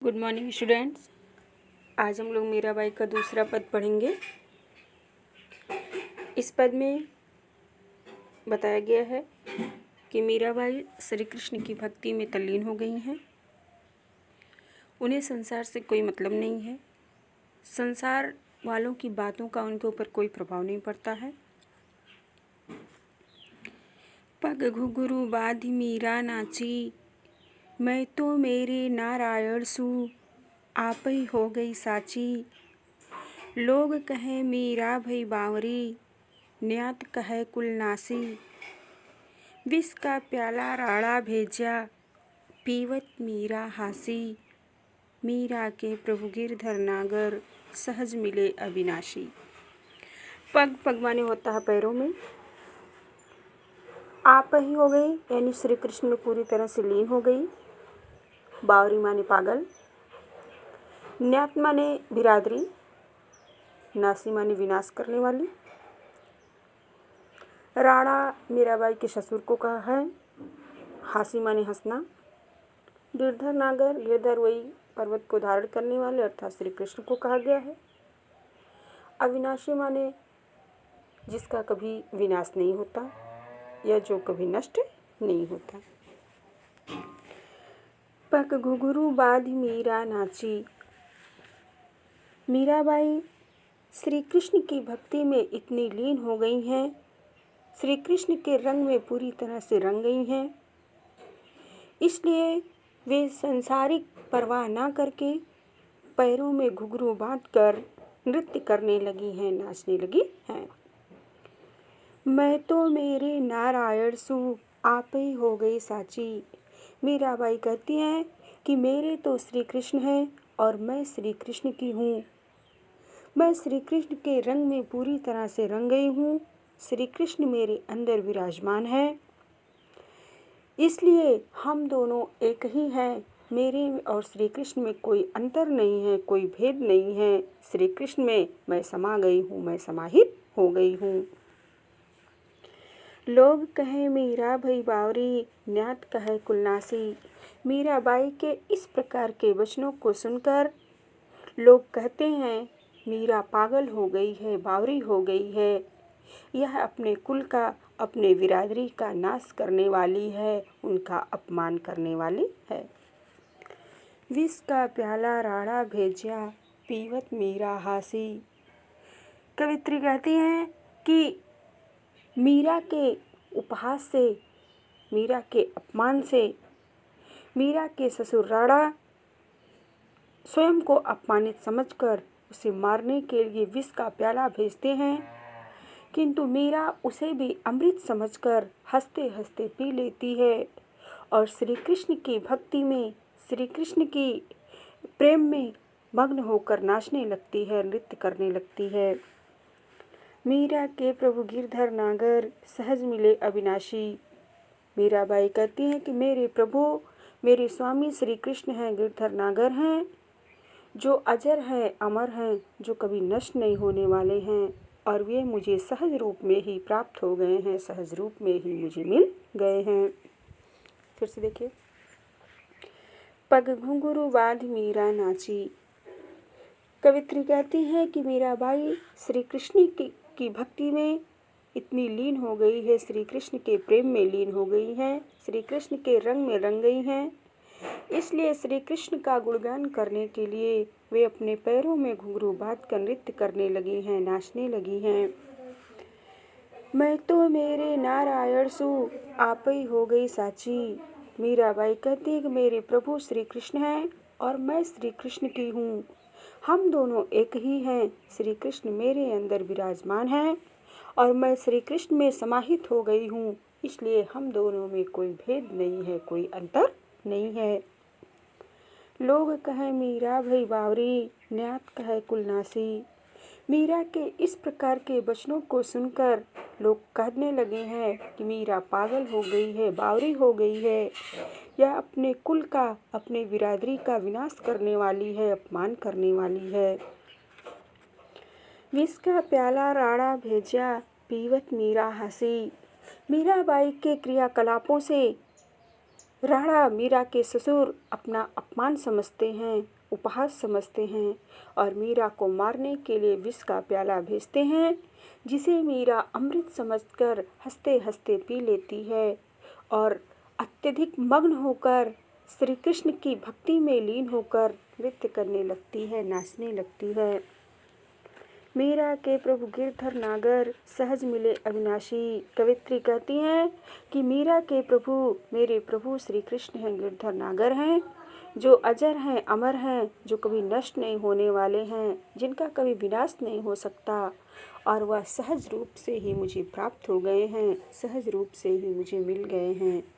Good morning students. आज हम लोग मीराबाई का दूसरा पद पढ़ेंगे। इस पद में बताया गया है कि मीराबाई श्री कृष्ण की भक्ति में तल्लीन हो गई हैं। उन्हें संसार से कोई मतलब नहीं है। संसार वालों की बातों का उनके ऊपर कोई प्रभाव नहीं पड़ता है। पग घुघरू बाधी मीरा नाची, मैं तो मेरे नारायण सु, आप ही हो गई साची। लोग कहे मीरा भई बावरी, न्यात कहे कुलनासी। विष का प्याला राड़ा भेजा, पीवत मीरा हासी। मीरा के प्रभु गिरधर नागर, सहज मिले अविनाशी। पग पग माने होता है पैरों में। आप ही हो गई यानी श्री कृष्ण में पूरी तरह से लीन हो गई। बावरी माने पागल। न्यात माने बिरादरी। नासी माने विनाश करने वाली। राणा मीराबाई के ससुर को कहा है। हासी माने हंसना। गिरधर नागर, गिरधर वही पर्वत को धारण करने वाले अर्थात श्री कृष्ण को कहा गया है। अविनाशी माने जिसका कभी विनाश नहीं होता या जो कभी नष्ट नहीं होता। पग घुघरू बाधी मीरा नाची। मीराबाई श्री कृष्ण की भक्ति में इतनी लीन हो गई हैं, श्री कृष्ण के रंग में पूरी तरह से रंग गई हैं। इसलिए वे संसारिक परवाह ना करके पैरों में घुघरू बांधकर नृत्य करने लगी हैं, नाचने लगी हैं। मैं तो मेरे नारायण सु, आप ही हो गई साची। मीराबाई कहती हैं कि मेरे तो श्री कृष्ण हैं और मैं श्री कृष्ण की हूँ। मैं श्री कृष्ण के रंग में पूरी तरह से रंग गई हूँ। श्री कृष्ण मेरे अंदर विराजमान है। इसलिए हम दोनों एक ही हैं। मेरे और श्री कृष्ण में कोई अंतर नहीं है, कोई भेद नहीं है। श्री कृष्ण में मैं समा गई हूँ, मैं समाहित हो गई हूँ। लोग कहे मीरा भई बावरी, न्यात कहे कुलनासी। मीराबाई के इस प्रकार के वचनों को सुनकर लोग कहते हैं मीरा पागल हो गई है, बावरी हो गई है। यह अपने कुल का, अपने बिरादरी का नाश करने वाली है, उनका अपमान करने वाली है। विष का प्याला राड़ा भेजा, पीवत मीरा हासी। कवित्री कहती हैं कि मीरा के उपहास से, मीरा के अपमान से, मीरा के ससुर राड़ा स्वयं को अपमानित समझकर उसे मारने के लिए विष का प्याला भेजते हैं, किंतु मीरा उसे भी अमृत समझकर हंसते हंसते पी लेती है और श्री कृष्ण की भक्ति में, श्री कृष्ण की प्रेम में मग्न होकर नाचने लगती है, नृत्य करने लगती है। मीरा के प्रभु गिरधर नागर, सहज मिले अविनाशी। मीराबाई कहती हैं कि मेरे प्रभु, मेरे स्वामी श्री कृष्ण हैं, गिरधर नागर हैं, जो अजर हैं, अमर हैं, जो कभी नष्ट नहीं होने वाले हैं और वे मुझे सहज रूप में ही प्राप्त हो गए हैं, सहज रूप में ही मुझे मिल गए हैं। फिर से देखिए। पग घुंघरू बाध मीरा नाची। कवित्री कहती है कि मीराबाई श्री कृष्ण की भक्ति में इतनी लीन हो गई है, श्री कृष्ण के प्रेम में लीन हो गई हैं, श्री कृष्ण के रंग में रंग गई हैं। इसलिए श्री कृष्ण का गुणगान करने के लिए वे अपने पैरों में घुंघरू बांधकर नृत्य करने लगी हैं, नाचने लगी हैं। मैं तो मेरे नारायण सु, आप ही हो गई साची। मीराबाई कहती है कि मेरे प्रभु श्री कृष्ण हैं और मैं श्री कृष्ण की हूँ। हम दोनों एक ही हैं। श्री कृष्ण मेरे अंदर विराजमान हैं और मैं श्री कृष्ण में समाहित हो गई हूँ। इसलिए हम दोनों में कोई भेद नहीं है, कोई अंतर नहीं है। लोग कहे मीरा भई बावरी, न्यात कहे कुलनासी। मीरा के इस प्रकार के वचनों को सुनकर लोग कहने लगे हैं कि मीरा पागल हो गई है, बावरी हो गई है। यह अपने कुल का, अपने बिरादरी का विनाश करने वाली है, अपमान करने वाली है। विष का प्याला राड़ा भेजा, पीवत मीरा हंसी। मीराबाई के क्रियाकलापों से राणा मीरा के ससुर अपना अपमान समझते हैं, उपहास समझते हैं और मीरा को मारने के लिए विष का प्याला भेजते हैं, जिसे मीरा अमृत समझकर हंसते हंसते पी लेती है और अत्यधिक मग्न होकर श्री कृष्ण की भक्ति में लीन होकर नृत्य करने लगती है, नाचने लगती है। मीरा के प्रभु गिरधर नागर सहज मिले अविनाशी। कवित्री कहती हैं कि मीरा के प्रभु मेरे प्रभु श्री कृष्ण हैं, गिरधर नागर हैं, जो अजर हैं, अमर हैं, जो कभी नष्ट नहीं होने वाले हैं, जिनका कभी विनाश नहीं हो सकता और वह सहज रूप से ही मुझे प्राप्त हो गए हैं, सहज रूप से ही मुझे मिल गए हैं।